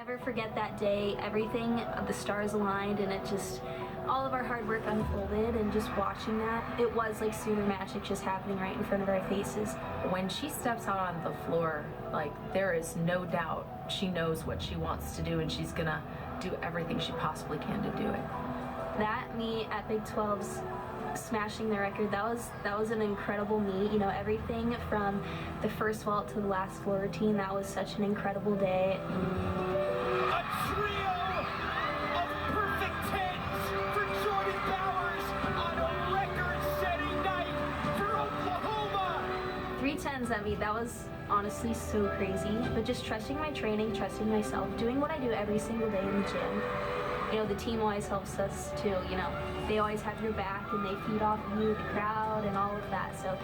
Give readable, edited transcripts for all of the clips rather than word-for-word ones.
never forget that day. Everything, the stars aligned, and it just, all of our hard work unfolded, and just watching that, it was like Sooner magic just happening right in front of our faces. When she steps out on the floor, like, there is no doubt she knows what she wants to do, and she's gonna do everything she possibly can to do it. That meet at Big 12's smashing the record, that was an incredible meet. You know, everything from the first vault to the last floor routine, that was such an incredible day. A trio of perfect tens for Jordan Bowers on a record-setting night for Oklahoma. 310s at meet, that was honestly so crazy, but just trusting my training, trusting myself, doing what I do every single day in the gym. You know, the team always helps us too, you know. They always have your back and they feed off of you, the crowd, and all of that, so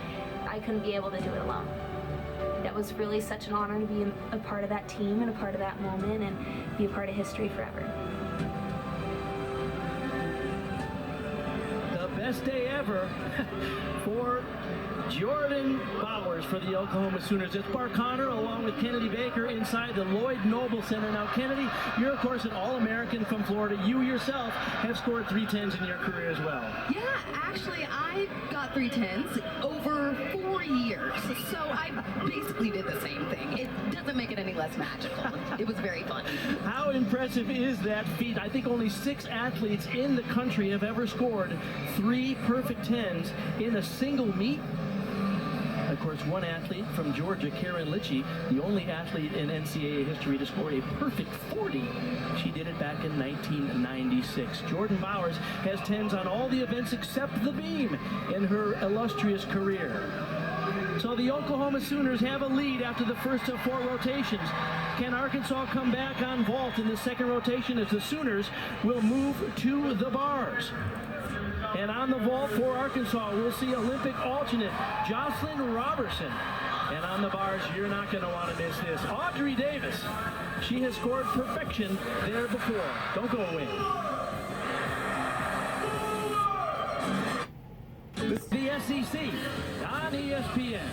I couldn't be able to do it alone. That was really such an honor to be a part of that team and a part of that moment and be a part of history forever. The best day ever for Jordan Bowers for the Oklahoma Sooners. It's Bart Connor along with Kennedy Baker inside the Lloyd Noble Center. Now, Kennedy, you're of course an All-American from Florida. You yourself have scored 310s in your career as well. Yeah, actually, I got 310s over 4 years, so I basically did the same thing. It doesn't make it any less magical. It was very fun. How impressive is that feat? I think only 6 athletes in the country have ever scored 3 perfect 10s in a single meet. Of course, one athlete from Georgia, Karen Litchie, the only athlete in NCAA history to score a perfect 40. She did it back in 1996. Jordan Bowers has 10s on all the events except the beam in her illustrious career. So the Oklahoma Sooners have a lead after the first of 4 rotations. Can Arkansas come back on vault in the second rotation as the Sooners will move to the bars? And on the vault for Arkansas, we'll see Olympic alternate Jocelyn Robertson. And on the bars, you're not going to want to miss this, Audrey Davis. She has scored perfection there before. Don't go away. The SEC on ESPN.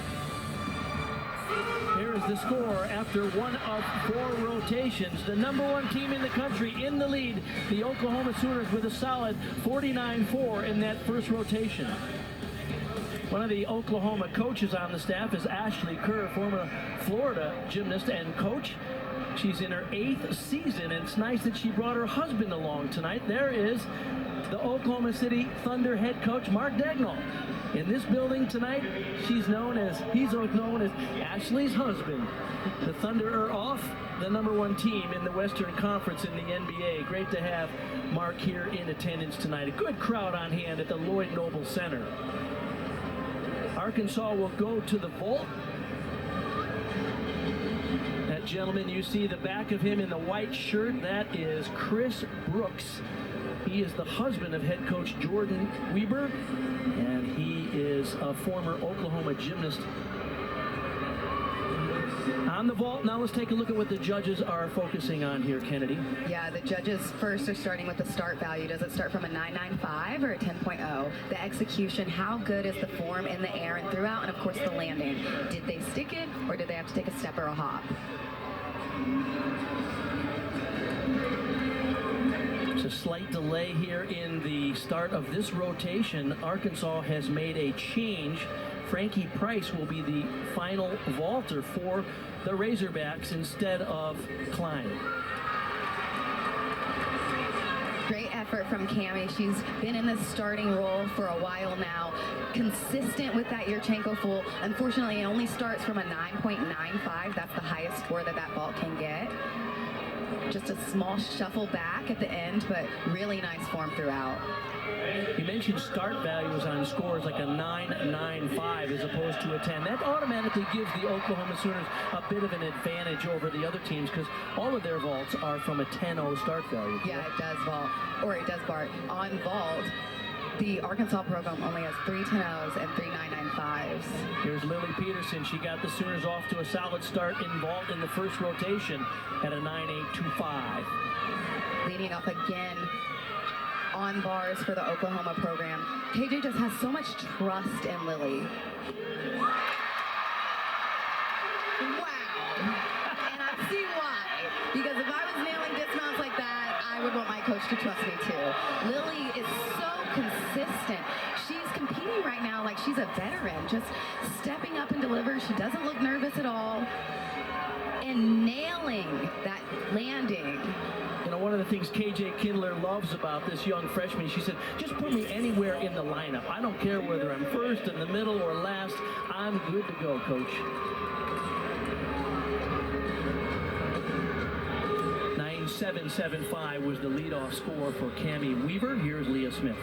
Here is the score after one of 4 rotations. The #1 team in the country in the lead, the Oklahoma Sooners, with a solid 49-4 in that first rotation. One of the Oklahoma coaches on the staff is Ashley Kerr, former Florida gymnast and coach. She's in her 8th season, and it's nice that she brought her husband along tonight. There is the Oklahoma City Thunder head coach, Mark Dagnall. In this building tonight, he's known as Ashley's husband. The Thunder are off the #1 team in the Western Conference in the NBA. Great to have Mark here in attendance tonight. A good crowd on hand at the Lloyd Noble Center. Arkansas will go to the vault. That gentleman, you see the back of him in the white shirt, that is Chris Brooks. He is the husband of head coach Jordan Weber, and he is a former Oklahoma gymnast. On the vault, now let's take a look at what the judges are focusing on here, Kennedy. Yeah, the judges first are starting with the start value. Does it start from a 9.95 or a 10.0? The execution, how good is the form in the air and throughout, and of course the landing. Did they stick it, or did they have to take a step or a hop? There's a slight delay here in the start of this rotation. Arkansas has made a change. Frankie Price will be the final vaulter for the Razorbacks instead of Klein. Great effort from Cammie. She's been in this starting role for a while now. Consistent with that Yurchenko full. Unfortunately, it only starts from a 9.95. That's the highest score that vault can get. Just a small shuffle back at the end, but really nice form throughout. You mentioned start values on scores like a 9.95 as opposed to a 10. That automatically gives the Oklahoma Sooners a bit of an advantage over the other teams because all of their vaults are from a 10.0 start value. Yeah, it does vault, or it does Bart. On vault, the Arkansas program only has 3 10.0s and 3 9.95s. Here's Lily Peterson. She got the Sooners off to a solid start in vault in the first rotation at a 9.825. Leading up again on bars for the Oklahoma program. KJ just has so much trust in Lily. Wow. And I see why. Because if I was nailing dismounts like that, I would want my coach to trust me too. Lily is so consistent. She's competing right now like she's a veteran, just stepping up and deliver. She doesn't look nervous at all. And nailing that landing. You know, one of the things KJ Kindler loves about this young freshman, she said, just put me anywhere in the lineup. I don't care whether I'm first, in the middle, or last. I'm good to go, coach. 9.775 was the leadoff score for Cammie Weaver. Here's Leah Smith.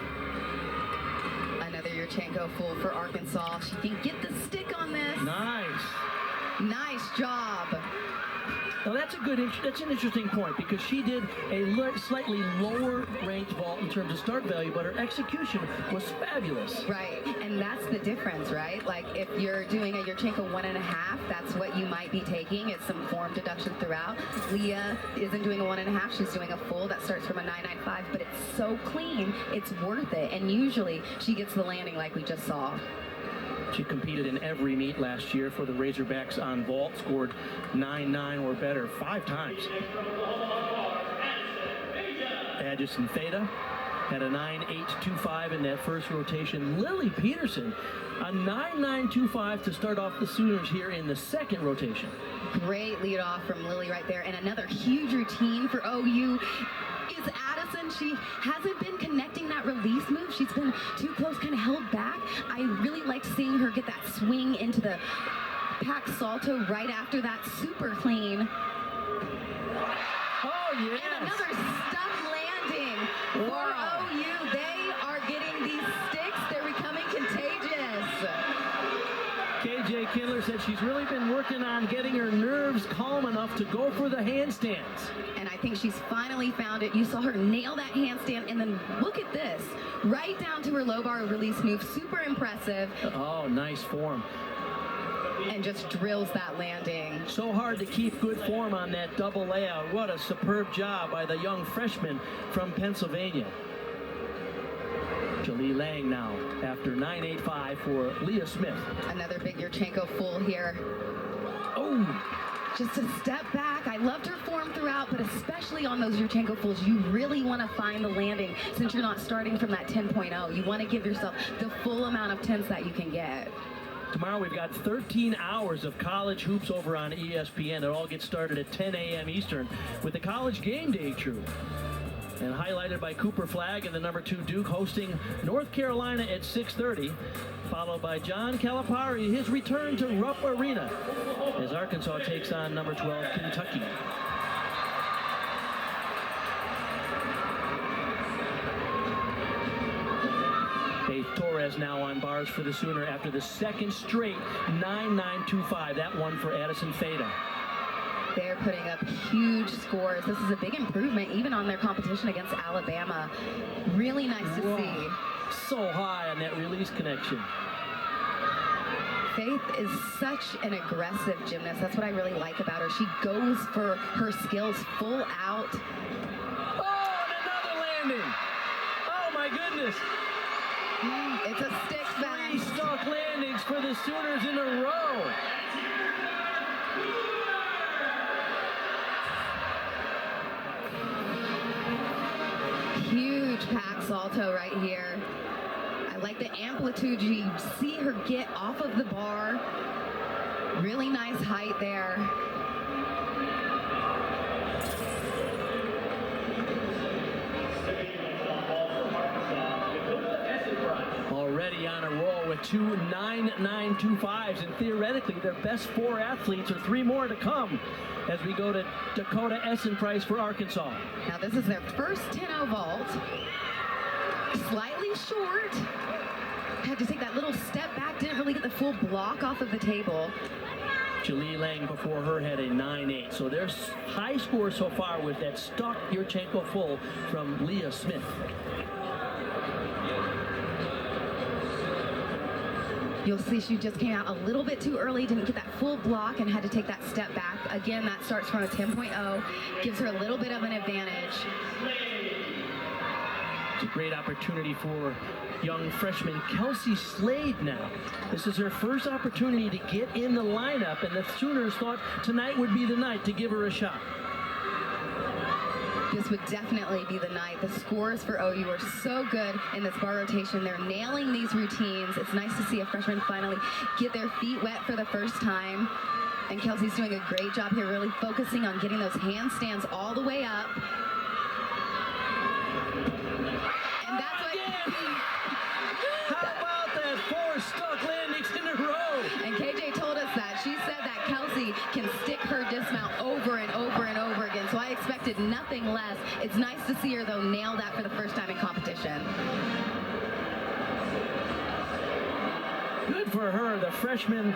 Another Yurchenko full for Arkansas. She can get the stick on this. Nice. Nice job. Now that's an interesting point, because she did a slightly lower ranked vault in terms of start value, but her execution was fabulous. Right, and that's the difference, right? Like if you're doing a Yurchenko 1.5, that's what you might be taking. It's some form deduction throughout. Leah isn't doing a 1.5, she's doing a full that starts from a 9.95, but it's so clean, it's worth it. And usually she gets the landing like we just saw. She competed in every meet last year for the Razorbacks on vault, scored 9.9 or better 5 times. Addison Theta had a 9.825 in that first rotation. Lily Peterson, a 9.925 to start off the Sooners here in the second rotation. Great lead off from Lily right there, and another huge routine for OU is Addison. She hasn't been connecting that release move. She's been too close, kind of held back. I really liked seeing her get that swing into the pack salto right after that. Super clean. Oh, yes. And another stuck landing for OU. They are getting these sticks. They're becoming contagious. KJ Kindler said she's really been working on getting her nerves calm enough to go for the handstands. And I think she's finally found it. You saw her nail that handstand, and then look at this. Right down to her low bar release move. Super impressive. Oh, nice form. And just drills that landing. So hard to keep good form on that double layout. What a superb job by the young freshman from Pennsylvania. Jolie Lang now after 9.85 for Leah Smith. Another big Yurchenko full here. Oh! Just a step back. I loved her form throughout, but especially on those Yurchenko fulls, you really want to find the landing since you're not starting from that 10.0. You want to give yourself the full amount of 10s that you can get. Tomorrow we've got 13 hours of college hoops over on ESPN. It all gets started at 10 a.m. Eastern with the College Game Day crew. And highlighted by Cooper Flagg and the number 2 Duke hosting North Carolina at 6:30, followed by John Calipari, his return to Rupp Arena as Arkansas takes on number 12 Kentucky. Faith Torres now on bars for the Sooner after the second straight 9.925. That one for Addison Theta. They're putting up huge scores. This is a big improvement even on their competition against Alabama. Really nice to see. So high on that release connection. Faith is such an aggressive gymnast. That's what I really like about her. She goes for her skills full out. Oh, and another landing. Oh my goodness. It's a stick back. 3 stock landings for the Sooners in a row. Huge pack salto right here. I like the amplitude. You see her get off of the bar. Really nice height there. Already on a roll with 2 9.925s, and theoretically their best 4 athletes, or 3 more to come as we go to Dakota Essenprice for Arkansas. Now this is their first 10-0 vault. Slightly short. Had to take that little step back, didn't really get the full block off of the table. Jolie Lang before her had a 9.8. So there's high score so far with that stock Yurchenko full from Leah Smith. You'll see she just came out a little bit too early, didn't get that full block, and had to take that step back. Again, that starts from a 10.0, gives her a little bit of an advantage. It's a great opportunity for young freshman Kelsey Slade now. This is her first opportunity to get in the lineup, and the Sooners thought tonight would be the night to give her a shot. this would definitely be the night. The scores for OU are so good in this bar rotation. They're nailing these routines. It's nice to see a freshman finally get their feet wet for the first time. And Kelsey's doing a great job here, really focusing on getting those handstands all the way up. And that's what... How about that? 4 stuck landings in a row. And KJ told us that. She said that Kelsey can stick her dismount over and over and over again. So I expected nothing less. It's nice to see her, though, nail that for the first time in competition. Good for her. The freshman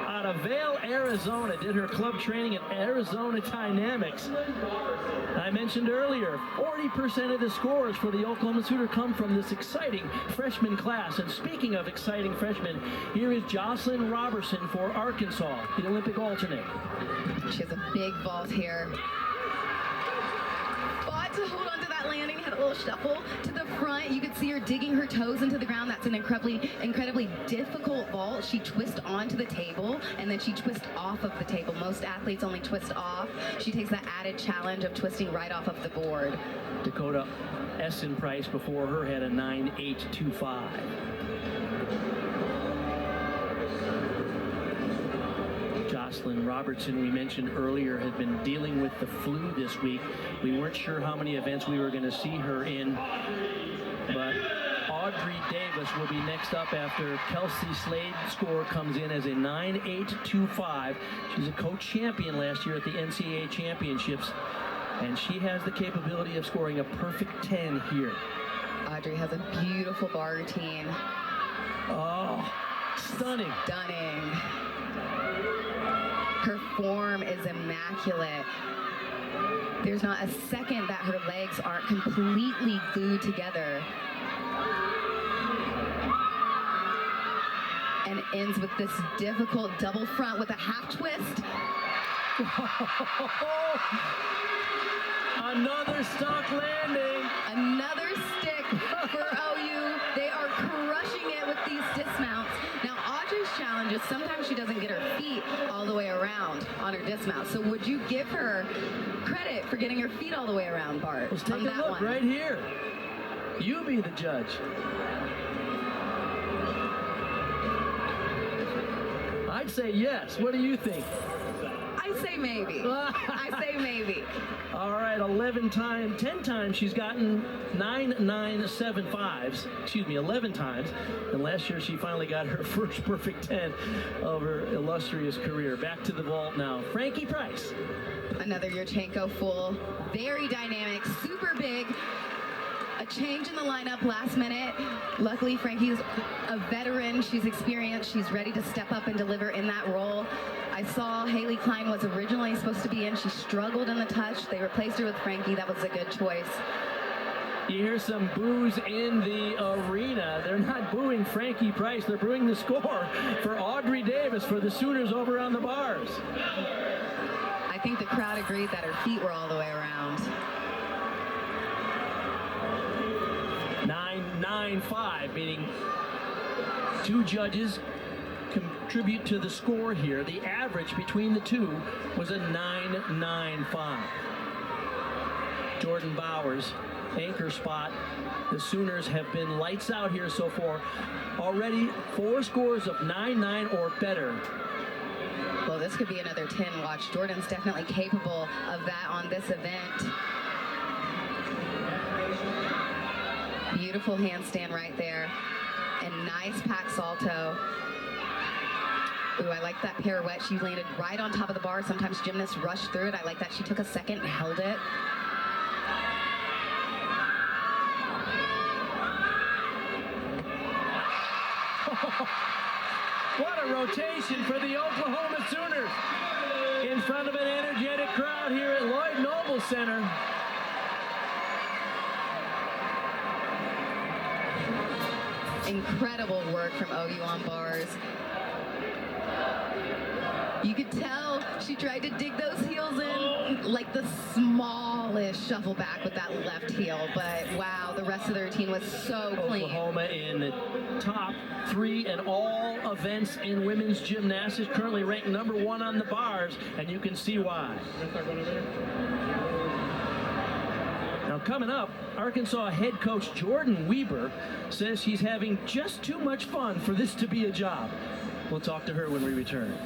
out of Vail, Arizona, did her club training at Arizona Dynamics. I mentioned earlier, 40% of the scores for the Oklahoma Sooner come from this exciting freshman class. And speaking of exciting freshmen, here is Jocelyn Robertson for Arkansas, the Olympic alternate. She has a big vault here. Fought to hold on to that landing, had a little shuffle to the front. You could see her digging her toes into the ground. That's an incredibly difficult vault. She twists onto the table, and then she twists off of the table. Most athletes only twist off. She takes that added challenge of twisting right off of the board. Dakota Essen Price before her had a 9.825. Jocelyn Robertson, we mentioned earlier, had been dealing with the flu this week. We weren't sure how many events we were going to see her in, but Audrey Davis will be next up after Kelsey Slade's score comes in as a 9.825. She's a co-champion last year at the NCAA Championships, and she has the capability of scoring a perfect 10 here. Audrey has a beautiful bar routine. Oh, stunning. Stunning. Her form is immaculate. There's not a second that her legs aren't completely glued together. And ends with this difficult double front with a half twist. Another stock landing. Another stick for OU. They are crushing it with these dismounts. Now, Audrey's challenge is sometimes she doesn't get her feet all the way around on her dismount. So would you give her credit for getting her feet all the way around, Bart? Let's take a look right here. You be the judge. I'd say yes. What do you think? I say maybe. I say maybe. All right, 10 times she's gotten 9.975s. Excuse me, 11 times. And last year she finally got her first perfect 10 of her illustrious career. Back to the vault now. Frankie Price. Another Yurchenko full. Very dynamic, super big. A change in the lineup last minute. Luckily, Frankie's a veteran. She's experienced. She's ready to step up and deliver in that role. I saw Haley Klein was originally supposed to be in. She struggled in the touch. They replaced her with Frankie. That was a good choice. You hear some boos in the arena. They're not booing Frankie Price. They're booing the score for Audrey Davis for the Sooners over on the bars. I think the crowd agreed that her feet were all the way around. 9.95, meaning two judges contribute to the score here. The average between the two was a 9.95. Jordan Bowers, anchor spot. The Sooners have been lights out here so far. Already 4 scores of 9.9 or better. Well, this could be another 10 watch. Jordan's definitely capable of that on this event. Beautiful handstand right there. And nice pack salto. Ooh, I like that pirouette. She landed right on top of the bar. Sometimes gymnasts rush through it. I like that she took a second and held it. What a rotation for the Oklahoma Sooners in front of an energetic crowd here at Lloyd Noble Center. Incredible work from OU on bars. You could tell she tried to dig those heels in like the smallest shuffle back with that left heel, but wow, the rest of the routine was so clean. Oklahoma in the top 3 in all events in women's gymnastics, currently ranked #1 on the bars, and you can see why. Now coming up, Arkansas head coach Jordan Weber says he's having just too much fun for this to be a job. We'll talk to her when we return.